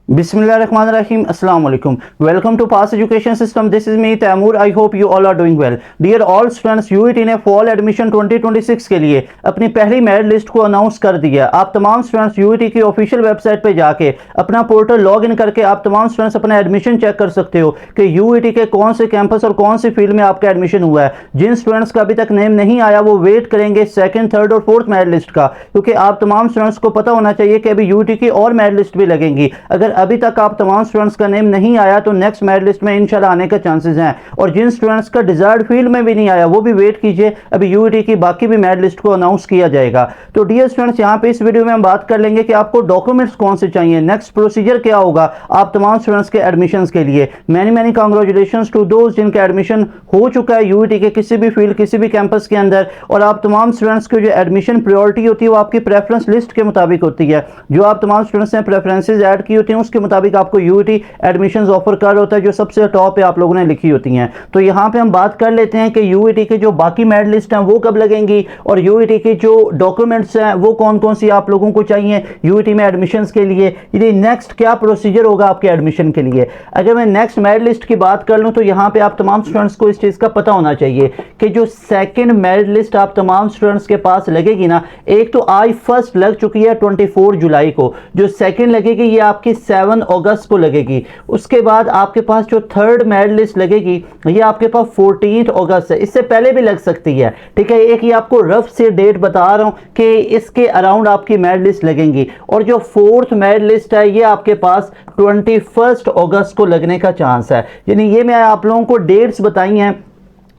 Bismillahirrahmanirrahim. Assalamu alaikum. Welcome to Pass Education System. This is me Taimur. I hope you all are doing well. Dear all students, UET ने fall admission 2026 के लिए अपनी पहली merit list को announce कर दिया। आप तमाम स्टूडेंट्स UET की ऑफिशियल वेबसाइट पे जाके अपना पोर्टल लॉग इन करके आप तमाम स्टूडेंट्स अपना एडमिशन चेक कर सकते हो कि UET के कौन से कैंपस और कौन सी फील्ड में आपका एडमिशन हुआ है। जिन स्टूडेंट्स का अभी तक नेम नहीं आया वो वेट करेंगे सेकंड, थर्ड और फोर्थ मेरिट लिस्ट का, क्योंकि आप तमाम स्टूडेंट्स को पता होना चाहिए कि अभी UET की और मेरिट लिस्ट भी लगेंगी। अगर अभी तक आप तमाम स्टूडेंट्स का नेम नहीं आया तो नेक्स्ट मेरिट लिस्ट में इंशाल्लाह आने का चांसेस हैं। और जिन स्टूडेंट्स का डिजायर्ड फील्ड में भी नहीं आया वो भी वेट कीजिए, अभी UET की बाकी भी मेरिट लिस्ट को अनाउंस किया जाएगा। तो डियर स्टूडेंट्स, यहाँ पे इस वीडियो में हम बात कर लेंगे कि आपको डॉक्यूमेंट्स कौन से चाहिए, नेक्स्ट प्रोसीजर क्या होगा आप तमाम स्टूडेंट्स के एडमिशंस के लिए। मैनी कांग्रेचुलेशंस टू दोस्त जिनका एडमिशन हो चुका है UET के किसी भी फील्ड, किसी भी कैंपस के अंदर। और आप तमाम स्टूडेंट्स की जो एडमिशन प्रायोरिटी होती है वो आपकी प्रेफरेंस लिस्ट के मुताबिक होती है। जो आप तमाम स्टूडेंट्स ने प्रेफरेंसेज ऐड की होती हैं उसके मुताबिक आपको UET एडमिशंस ऑफर कर होता है, जो सबसे टॉप पे आप लोगों ने लिखी होती हैं। तो यहाँ पे हम बात कर लेते हैं कि UET के जो बाकी मेरिट लिस्ट हैं वो कब लगेंगी और UET के जो डॉक्यूमेंट्स हैं वो कौन कौन सी आप लोगों को चाहिए UET में एडमिशंस के लिए। ये नेक्स्ट क्या प्रोसीजर होगा आपके एडमिशन के लिए। अगर मैं नेक्स्ट मेरिट लिस्ट की बात कर लूँ तो यहाँ पे आप तमाम स्टूडेंट्स को इस चीज़ का पता होना चाहिए कि जो सेकेंड मेरिट लिस्ट आप तमाम स्टूडेंट्स के पास लगेगी ना, एक तो आज फर्स्ट लग चुकी है 24 जुलाई को, जो सेकेंड लगेगी ये आपकी 7 अगस्त को लगेगी। उसके बाद आपके पास जो थर्ड मेरिट लिस्ट लगेगी ये आपके पास 14 अगस्त है, इससे पहले भी लग सकती है। ठीक है, एक ही आपको रफ से डेट बता रहा हूं कि इसके अराउंड आपकी मेरिट लिस्ट लगेंगी। और जो फोर्थ मेरिट लिस्ट है ये आपके पास 21 अगस्त को लगने का चांस है। यानी ये मैं आप लोगों को डेट्स बताई हैं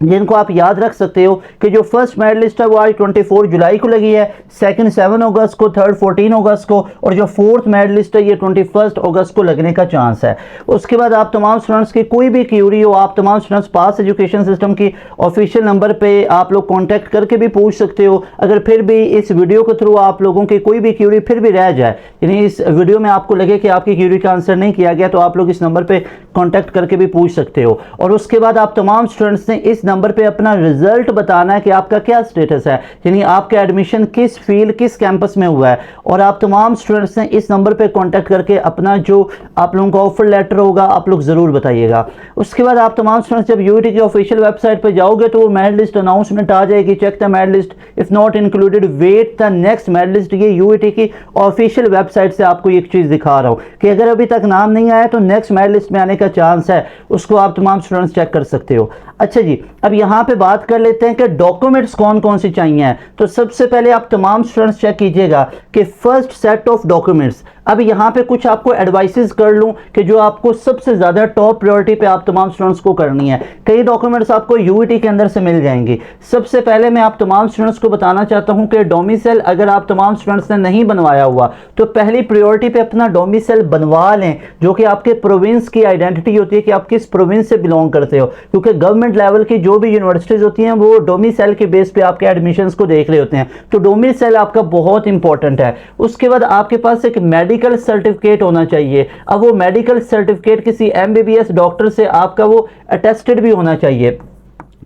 जिनको आप याद रख सकते हो कि जो फर्स्ट मेरिट लिस्ट है वो आज 24 जुलाई को लगी है, सेकंड 7 अगस्त को, थर्ड 14 अगस्त को, और जो फोर्थ मेरिट लिस्ट है ये 21 अगस्त को लगने का चांस है। उसके बाद आप तमाम स्टूडेंट्स की कोई भी क्यूरी हो आप तमाम स्टूडेंट्स पास एजुकेशन सिस्टम की ऑफिशियल नंबर पे आप लोग कॉन्टैक्ट करके भी पूछ सकते हो। अगर फिर भी इस वीडियो के थ्रू आप लोगों की कोई भी क्यूरी फिर भी रह जाए, यानी इस वीडियो में आपको लगे कि आपकी क्यूरी का आंसर नहीं किया गया, तो आप लोग इस नंबर पर कॉन्टैक्ट करके भी पूछ सकते हो। और उसके बाद आप तमाम स्टूडेंट्स ने इस नंबर पे अपना रिजल्ट बताना है कि आपका क्या स्टेटस है, यानी आपका एडमिशन किस फील्ड किस कैंपस में हुआ है। और आप तमाम स्टूडेंट्स ने इस नंबर पे कांटेक्ट करके अपना जो आप लोगों का ऑफर लेटर होगा आप लोग जरूर बताइएगा। उसके बाद आप तमाम स्टूडेंट्स जब UET की ऑफिशियल वेबसाइट पे जाओगे तो वो मेरिट लिस्ट अनाउंसमेंट आ जाएगी, check the merit list if not included wait the next merit list. ये UET की ऑफिशियल वेबसाइट से आपको एक चीज दिखा रहा हूं कि अगर अभी तक नाम नहीं आया तो नेक्स्ट मेरिट लिस्ट में आने का चांस है, उसको आप तमाम स्टूडेंट्स चेक कर सकते हो। अच्छा जी, अब यहाँ पे बात कर लेते हैं कि डॉक्यूमेंट्स कौन कौन सी चाहिए। तो सबसे पहले आप तमाम स्टूडेंट्स चेक कीजिएगा कि फर्स्ट सेट ऑफ डॉक्यूमेंट्स, अब यहाँ पे कुछ आपको एडवाइसेस कर लूँ कि जो आपको सबसे ज़्यादा टॉप प्रायोरिटी पे आप तमाम स्टूडेंट्स को करनी है। कई डॉक्यूमेंट्स आपको UET के अंदर से मिल जाएंगी। सबसे पहले मैं आप तमाम स्टूडेंट्स को बताना चाहता हूँ कि डोमिसाइल अगर आप तमाम स्टूडेंट्स ने नहीं बनवाया हुआ तो पहली प्रायोरिटी पे अपना डोमिसाइल बनवा लें, जो कि आपके प्रोविंस की आइडेंटिटी होती है कि आप किस प्रोविंस से बिलोंग करते हो, क्योंकि गवर्नमेंट लेवल की जो भी यूनिवर्सिटीज़ होती हैं वो डोमिसाइल के बेस पे आपके एडमिशन्स को देख रहे होते हैं। तो डोमिसाइल आपका बहुत इंपॉर्टेंट है। उसके बाद आपके पास एक मेडिकल सर्टिफिकेट होना चाहिए। अब वो मेडिकल सर्टिफिकेट किसी MBBS डॉक्टर से आपका वो अटेस्टेड भी होना चाहिए,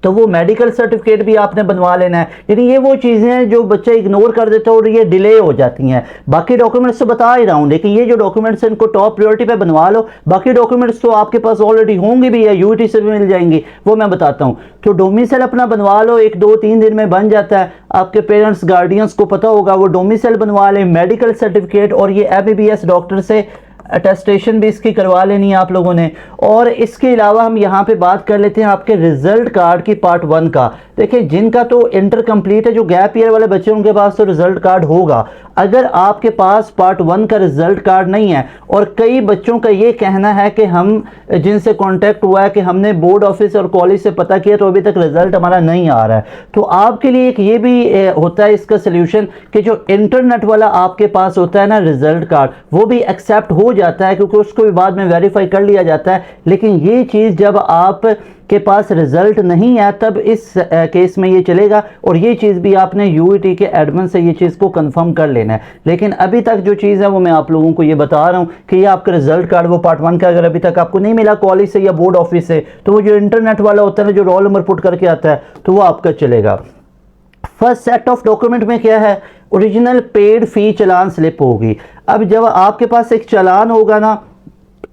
तो वो मेडिकल सर्टिफिकेट भी आपने बनवा लेना है। यानी ये वो चीज़ें हैं जो बच्चे इग्नोर कर देते हैं और ये डिले हो जाती हैं। बाकी डॉक्यूमेंट्स तो बता ही रहा हूँ, लेकिन ये जो डॉक्यूमेंट्स हैं इनको टॉप प्रायोरिटी पे बनवा लो। बाकी डॉक्यूमेंट्स तो आपके पास ऑलरेडी होंगे भी या UET से भी मिल जाएंगी, वो मैं बताता हूँ। तो डोमिसाइल अपना बनवा लो, 1-2-3 दिन में बन जाता है। आपके पेरेंट्स गार्डियंस को पता होगा, वो डोमिसाइल बनवा लें, मेडिकल सर्टिफिकेट और ये MBBS डॉक्टर से अटेस्टेशन भी इसकी करवा लेनी है आप लोगों ने। और इसके अलावा हम यहाँ पे बात कर लेते हैं आपके रिजल्ट कार्ड की पार्ट 1 का। देखिए, जिनका तो इंटर कंप्लीट है, जो गैप ईयर वाले बच्चे उनके पास तो रिजल्ट कार्ड होगा। अगर आपके पास पार्ट 1 का रिजल्ट कार्ड नहीं है, और कई बच्चों का ये कहना है कि हम जिनसे कांटेक्ट हुआ है कि हमने बोर्ड ऑफिस और कॉलेज से पता किया तो अभी तक रिजल्ट हमारा नहीं आ रहा है, तो आपके लिए एक ये भी होता है इसका सोल्यूशन कि जो इंटरनेट वाला आपके पास होता है ना रिजल्ट कार्ड, वो भी एक्सेप्ट हो जाता है क्योंकि उसको भी बाद में वेरीफाई कर लिया जाता है। लेकिन ये चीज़ जब आप के पास रिजल्ट नहीं है तब इस केस में ये चलेगा, और ये चीज़ भी आपने UET के एडमिन से ये चीज़ को कंफर्म कर लेना है। लेकिन अभी तक जो चीज़ है वो मैं आप लोगों को ये बता रहा हूँ कि ये आपका रिजल्ट कार्ड वो पार्ट 1 का अगर अभी तक आपको नहीं मिला कॉलेज से या बोर्ड ऑफिस से, तो वो जो इंटरनेट वाला होता है जो रोल नंबर पुट करके आता है तो वो आपका चलेगा। फर्स्ट सेट ऑफ डॉक्यूमेंट में क्या है, ओरिजिनल पेड फी चालान स्लिप होगी। अब जब आपके पास एक चालान होगा ना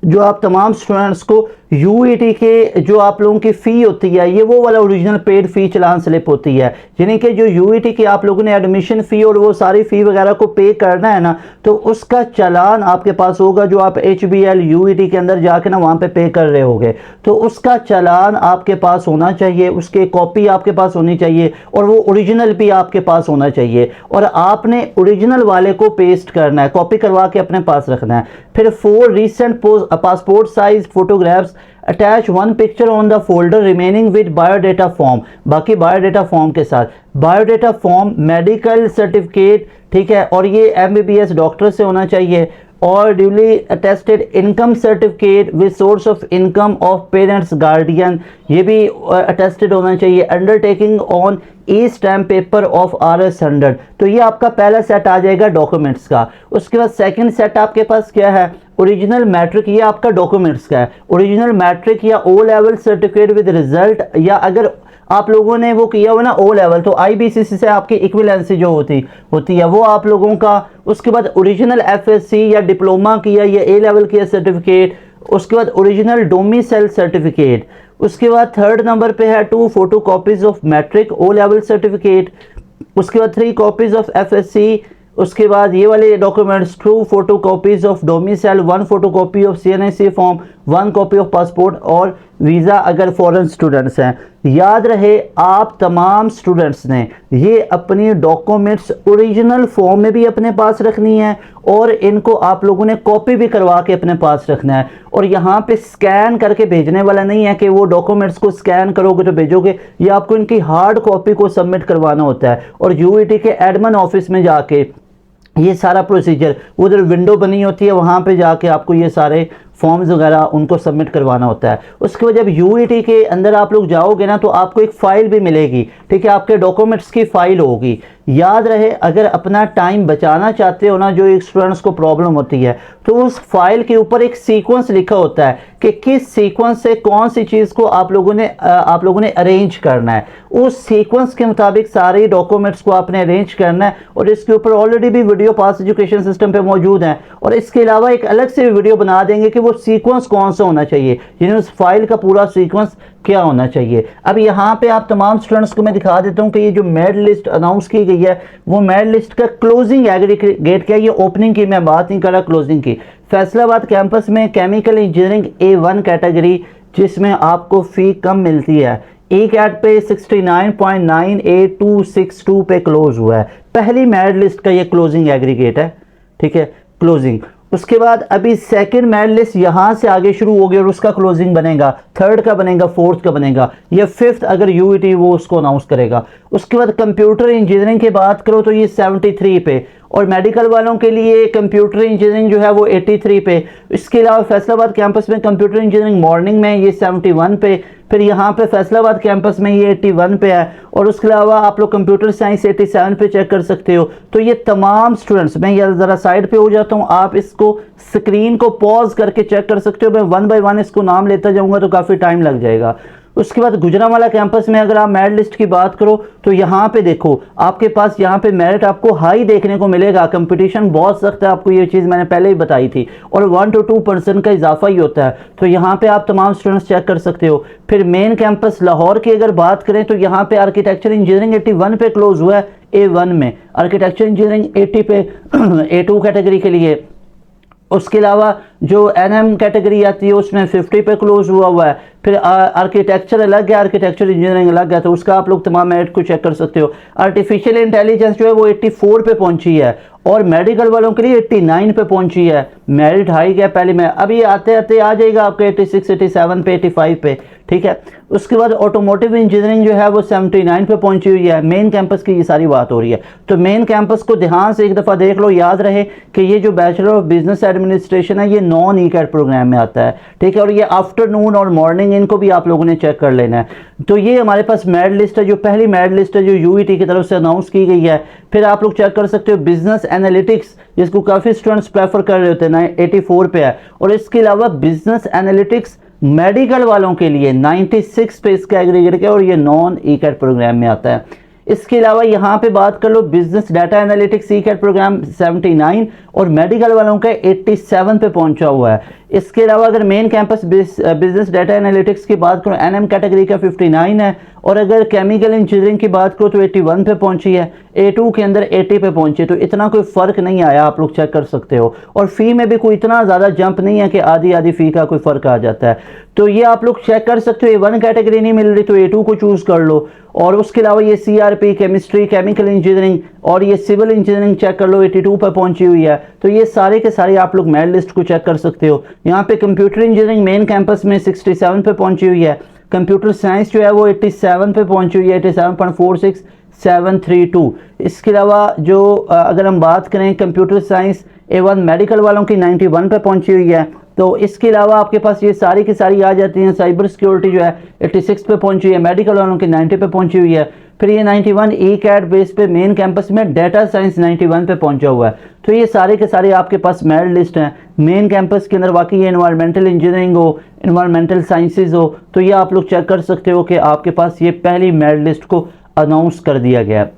जो आप तमाम स्टूडेंट्स को यूईटी के जो आप लोगों की फ़ी होती है, ये वो वाला ओरिजिनल पेड फ़ी चलान स्लिप होती है, यानी कि जो यूईटी की आप लोगों ने एडमिशन फ़ी और वो सारी फ़ी वगैरह को पे करना है ना, तो उसका चालान आपके पास होगा जो आप HBL यूईटी के अंदर जाके ना वहाँ पे कर रहे होगे, तो उसका चालान आपके पास होना चाहिए, उसके कॉपी आपके पास होनी चाहिए और वो ओरिजिनल भी आपके पास होना चाहिए, और आपने ओरिजिनल वाले को पेस्ट करना है, कॉपी करवा के अपने पास रखना है। फिर 4 recent passport size photographs, attach 1 picture on the folder remaining with biodata form, बाकी बायोडाटा फॉर्म के साथ बायोडाटा फॉर्म, मेडिकल सर्टिफिकेट, ठीक है, और ये MBBS डॉक्टर से होना चाहिए, और duly attested income certificate with source of income of parents guardian, ये भी अटेस्टेड होना चाहिए, undertaking on E stamp paper of RS100। तो ये आपका पहला सेट आ जाएगा डॉक्यूमेंट्स का। उसके बाद सेकंड सेट आपके पास क्या है, ओरिजिनल मैट्रिक, ये आपका डॉक्यूमेंट्स का है, ओरिजिनल मैट्रिक या O level certificate with result, या अगर आप लोगों ने वो किया हुआ ना O लेवल, तो IBCC से आपकी इक्विवेलेंसी जो होती है वो आप लोगों का। उसके बाद ओरिजिनल FSC या डिप्लोमा किया या A लेवल किया सर्टिफिकेट, उसके बाद ओरिजिनल डोमिसाइल सर्टिफिकेट, उसके बाद थर्ड नंबर पे है 2 photo copies of matric O level certificate, उसके बाद 3 कॉपीज ऑफ FSC, उसके बाद ये वाले documents 2 photo copies of domicile, 1 photo copy of CNIC form, 1 copy of passport और वीज़ा अगर फॉरेन स्टूडेंट्स हैं। याद रहे आप तमाम स्टूडेंट्स ने ये अपनी डॉक्यूमेंट्स ओरिजिनल फॉर्म में भी अपने पास रखनी है और इनको आप लोगों ने कॉपी भी करवा के अपने पास रखना है, और यहाँ पे स्कैन करके भेजने वाला नहीं है कि वो डॉक्यूमेंट्स को स्कैन करोगे तो भेजोगे, ये आपको इनकी हार्ड कॉपी को सबमिट करवाना होता है, और यूईटी के एडमिन ऑफिस में जाके ये सारा प्रोसीजर, उधर विंडो बनी होती है वहाँ पे जाके आपको ये सारे फॉर्म्स वगैरह उनको सबमिट करवाना होता है। उसके बाद जब यूईटी के अंदर आप लोग जाओगे ना, तो आपको एक फ़ाइल भी मिलेगी, ठीक है, आपके डॉक्यूमेंट्स की फ़ाइल होगी। याद रहे अगर अपना टाइम बचाना चाहते हो ना, जो एक स्टूडेंट्स को प्रॉब्लम होती है, तो उस फाइल के ऊपर एक सीक्वेंस लिखा होता है कि किस सीक्वेंस से कौन सी चीज़ को आप लोगों ने अरेंज करना है, उस सीक्वेंस के मुताबिक सारे डॉक्यूमेंट्स को आपने अरेंज करना है, और इसके ऊपर ऑलरेडी भी वीडियो पास एजुकेशन सिस्टम पे मौजूद है, और इसके अलावा एक अलग से वीडियो बना देंगे कि वो सीक्वेंस कौन सा होना चाहिए, यानी उस फाइल का पूरा सीक्वेंस क्या होना चाहिए। अब यहाँ पे आप तमाम स्टूडेंट्स को मैं दिखा देता हूँ कि ये जो मेरिट लिस्ट अनाउंस की गई है, वो मेरिट लिस्ट का क्लोजिंग एग्रीगेट क्या है, ये ओपनिंग की मैं बात नहीं कर रहा, क्लोजिंग की। फैसलाबाद कैंपस में केमिकल इंजीनियरिंग A1 कैटेगरी, जिसमें आपको फ़ी कम मिलती है, ई कैट पे 69.98262 पे क्लोज हुआ है, पहली मेरिट लिस्ट का ये क्लोजिंग एग्रीगेट है, ठीक है, क्लोजिंग। उसके बाद अभी सेकंड मेरिट लिस्ट यहाँ से आगे शुरू होगी और उसका क्लोजिंग बनेगा, थर्ड का बनेगा, फोर्थ का बनेगा, या फिफ्थ अगर यूईटी वो उसको अनाउंस करेगा। उसके बाद कंप्यूटर इंजीनियरिंग की बात करो तो ये 73 पे, और मेडिकल वालों के लिए कंप्यूटर इंजीनियरिंग जो है वो 83 पे। इसके अलावा फैसलाबाद कैंपस में कंप्यूटर इंजीनियरिंग मॉर्निंग में ये 71 पे, फिर यहाँ पे फैसलाबाद कैंपस में ये 81 पे है, और उसके अलावा आप लोग कंप्यूटर साइंस 87 पे चेक कर सकते हो। तो ये तमाम स्टूडेंट्स, मैं ये ज़रा साइड पे हो जाता हूँ, आप इसको स्क्रीन को पॉज करके चेक कर सकते हो, मैं 1 बाय 1 इसको नाम लेता जाऊँगा तो काफ़ी टाइम लग जाएगा। उसके बाद गुजरांवाला कैंपस में अगर आप मेरिट लिस्ट की बात करो तो यहाँ पे देखो आपके पास यहाँ पे मेरिट आपको हाई देखने को मिलेगा, कंपटीशन बहुत सख्त है, आपको ये चीज़ मैंने पहले ही बताई थी, और 1 to 2% का इजाफा ही होता है, तो यहाँ पे आप तमाम स्टूडेंट्स चेक कर सकते हो। फिर मेन कैंपस लाहौर की अगर बात करें तो यहाँ पे आर्किटेक्चर इंजीनियरिंग 81 पे क्लोज हुआ है A1 में, आर्किटेक्चर इंजीनियरिंग 80 पे A2 कैटेगरी के लिए। उसके अलावा जो NM कैटेगरी आती है उसमें 50 पे क्लोज हुआ है। फिर आर्किटेक्चर अलग है, आर्किटेक्चर इंजीनियरिंग अलग है, तो उसका आप लोग तमाम मेरिट को चेक कर सकते हो। आर्टिफिशियल इंटेलिजेंस जो है वो 84 पे पहुंची है, और मेडिकल वालों के लिए 89 पे पहुंची है, मेरिट हाई है पहले में, अभी आते आते आ जाएगा आपके 86, 87 पे, 85 पे, ठीक है। उसके बाद ऑटोमोटिव इंजीनियरिंग जो है वो 79 पे पहुंची हुई है। मेन कैंपस की ये सारी बात हो रही है, तो मेन कैंपस को ध्यान से एक दफ़ा देख लो। याद रहे कि ये जो बैचलर ऑफ बिजनेस एडमिनिस्ट्रेशन है ये नॉन ई-कैट प्रोग्राम में आता है, ठीक है, और ये आफ्टरनून और मॉर्निंग इनको भी आप लोगों ने चेक कर लेना है। तो ये हमारे पास मेरिट लिस्ट है, जो पहली मेरिट लिस्ट है जो यूईटी की तरफ से अनाउंस की गई है। फिर आप लोग चेक कर सकते हो बिजनेस एनालिटिक्स, जिसको काफ़ी स्टूडेंट्स प्रेफर कर रहे होते हैं, 84 पे है, और इसके अलावा बिजनेस एनालिटिक्स मेडिकल वालों के लिए 96 पे इसका एग्रीगेट है, और ये नॉन ई-कैट प्रोग्राम में आता है। इसके अलावा यहाँ पे बात कर लो बिजनेस डाटा एनालिटिक्स ई-कैट प्रोग्राम 79, और मेडिकल वालों का 87 पे पहुंचा हुआ है। इसके अलावा अगर main campus business data analytics की बात करूँ, एनएम कैटेगरी का 59 है, और अगर केमिकल इंजीनियरिंग की बात करो तो 81 पे पहुंची है, A2 के अंदर 80 पे पहुंची है। तो इतना कोई फ़र्क नहीं आया, आप लोग चेक कर सकते हो। और फ़ी में भी कोई इतना ज़्यादा जंप नहीं है कि आधी आधी फ़ी का कोई फ़र्क आ जाता है। तो ये आप लोग चेक कर सकते हो। A1 कैटेगरी नहीं मिल रही तो A2 को चूज़ कर लो। और उसके अलावा ये CRP केमिस्ट्री, केमिकल इंजीनियरिंग और ये सिविल इंजीनियरिंग चेक कर लो, 82 पर पहुंची हुई है। तो ये सारे के सारे आप लोग मेरिट लिस्ट को चेक कर सकते हो। यहाँ पे कंप्यूटर इंजीनियरिंग मेन कैंपस में 67 पे पहुंची हुई है। कंप्यूटर साइंस जो है वो 87 पे पहुंची हुई है, 87.46732। इसके अलावा जो अगर हम बात करें कंप्यूटर साइंस A1 मेडिकल वालों की 91 पे पहुंची हुई है। तो इसके अलावा आपके पास ये सारी की सारी आ जाती हैं। साइबर सिक्योरिटी जो है 86 पे पहुंची हुई है, मेडिकल वालों की 90 पे पहुंची हुई है। फिर ये 91 E-CAT बेस पे मेन कैंपस में डाटा साइंस 91 पे पहुंचा हुआ है। तो ये सारे के सारे आपके पास मेरिट लिस्ट हैं मेन कैंपस के अंदर। बाकी ये एनवायरमेंटल इंजीनियरिंग हो, एनवायरमेंटल साइंसेज हो, तो ये आप लोग चेक कर सकते हो कि आपके पास ये पहली मेरिट लिस्ट को अनाउंस कर दिया गया है।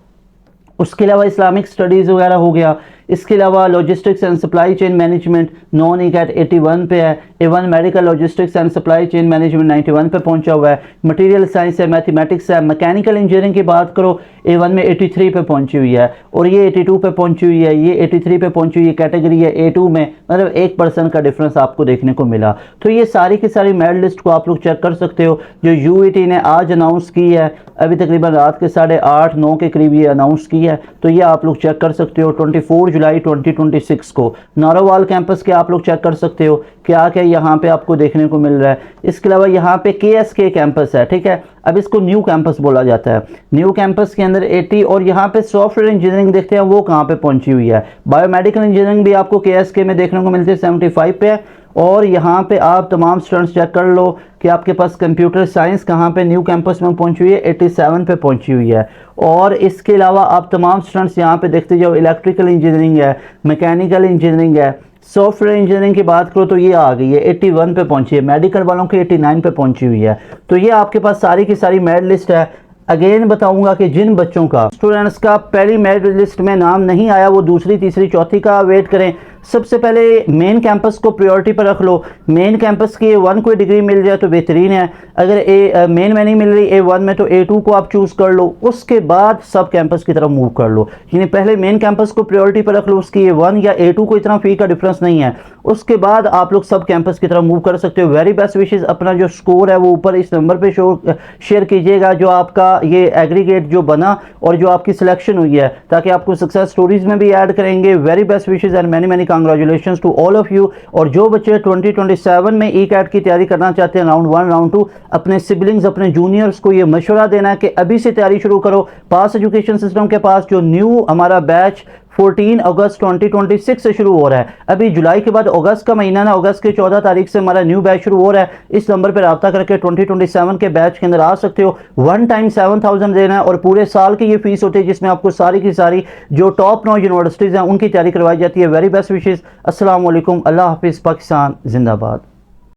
उसके अलावा इस्लामिक स्टडीज़ वगैरह हो गया। इसके अलावा logistics and supply chain management non E-CAT 81 पे है। A1 medical logistics and supply chain management 91 पे पहुंचा हुआ है। मटेरियल साइंस है, मैथमेटिक्स है। मैकेनिकल इंजीनियरिंग की बात करो A1 में 83 पे पहुंची हुई है, और ये 82 पे पहुंची हुई है, ये 83 पे पहुंची हुई है। कैटेगरी है A2 में, मतलब 1% का डिफरेंस आपको देखने को मिला। तो ये सारी की सारी मेरिट लिस्ट को आप लोग चेक कर सकते हो जो UET ने आज अनाउंस की है। अभी तकरीबन रात के 8:30-9 के करीब ये अनाउंस की है। तो ये आप लोग चेक कर सकते हो 24 जुलाई 2026 को नारोवाल कैंपस के आप लोग चेक कर सकते हो क्या क्या यहाँ पे आपको देखने को मिल रहा है। इसके अलावा यहाँ पे KSK कैंपस है, ठीक है। अब इसको न्यू कैंपस बोला जाता है। न्यू कैंपस के अंदर 80, और यहाँ पे सॉफ्टवेयर इंजीनियरिंग देखते हैं वो कहाँ पे पहुंची हुई है। बायोमेडिकल इंजीनियरिंग भी आपको KSK में देखने को मिलती है, 75 पे है। और यहाँ पे आप तमाम स्टूडेंट्स चेक कर लो कि आपके पास कंप्यूटर साइंस कहाँ पे न्यू कैंपस में पहुंची हुई है, 87 पे पहुंची हुई है। और इसके अलावा आप तमाम स्टूडेंट्स यहाँ पे देखते जाओ, इलेक्ट्रिकल इंजीनियरिंग है, मैकेनिकल इंजीनियरिंग है, सॉफ्टवेयर इंजीनियरिंग की बात करो तो ये आ गई है 81 पे पहुंची है। मेडिकल वालों की 89 पे पहुंची हुई है। तो ये आपके पास सारी की सारी मेरिट लिस्ट है। अगेन बताऊंगा कि जिन बच्चों का स्टूडेंट्स का पहली मेरिट लिस्ट में नाम नहीं आया वो दूसरी, तीसरी, चौथी का वेट करें। सबसे पहले मेन कैंपस को प्रायोरिटी पर रख लो। मेन कैंपस की A1 कोई डिग्री मिल जाए तो बेहतरीन है। अगर मेन में नहीं मिल रही A1 में तो A2 को आप चूज़ कर लो। उसके बाद सब कैंपस की तरफ मूव कर लो, यानी पहले मेन कैंपस को प्रायोरिटी पर रख लो। उसकी A1 या A2 को इतना फ़ी का डिफरेंस नहीं है। उसके बाद आप लोग सब कैंपस की तरफ मूव कर सकते हो। Very best wishes. अपना जो स्कोर है वो ऊपर इस नंबर पर शेयर कीजिएगा जो आपका ये एग्रीगेट जो बना और जो आपकी सिलेक्शन हुई है, ताकि आपको सक्सेस स्टोरीज में भी ऐड करेंगे। Very best wishes and many many congratulations to all of you. और जो बच्चे 2027 में E-CAT की तैयारी करना चाहते हैं राउंड 1 राउंड 2, अपने सिबलिंग्स अपने जूनियर्स को ये मशवरा देना है कि अभी से तैयारी शुरू करो। पास एजुकेशन सिस्टम के पास जो न्यू हमारा बैच 14 अगस्त 2026 से शुरू हो रहा है। अभी जुलाई के बाद अगस्त का महीना ना, अगस्त के 14 तारीख से हमारा न्यू बैच शुरू हो रहा है। इस नंबर पर रब्ता करके 2027 के बैच के अंदर आ सकते हो। 1 टाइम 7,000 देना है और पूरे साल की ये फीस होती है जिसमें आपको सारी की सारी जो टॉप 9 यूनिवर्सिटीज़ हैं उनकी तैयारी करवाई जाती है। Very best wishes. अस्सलाम वालेकुम। अल्लाह हाफिज़। पाकिस्तान जिंदाबाद।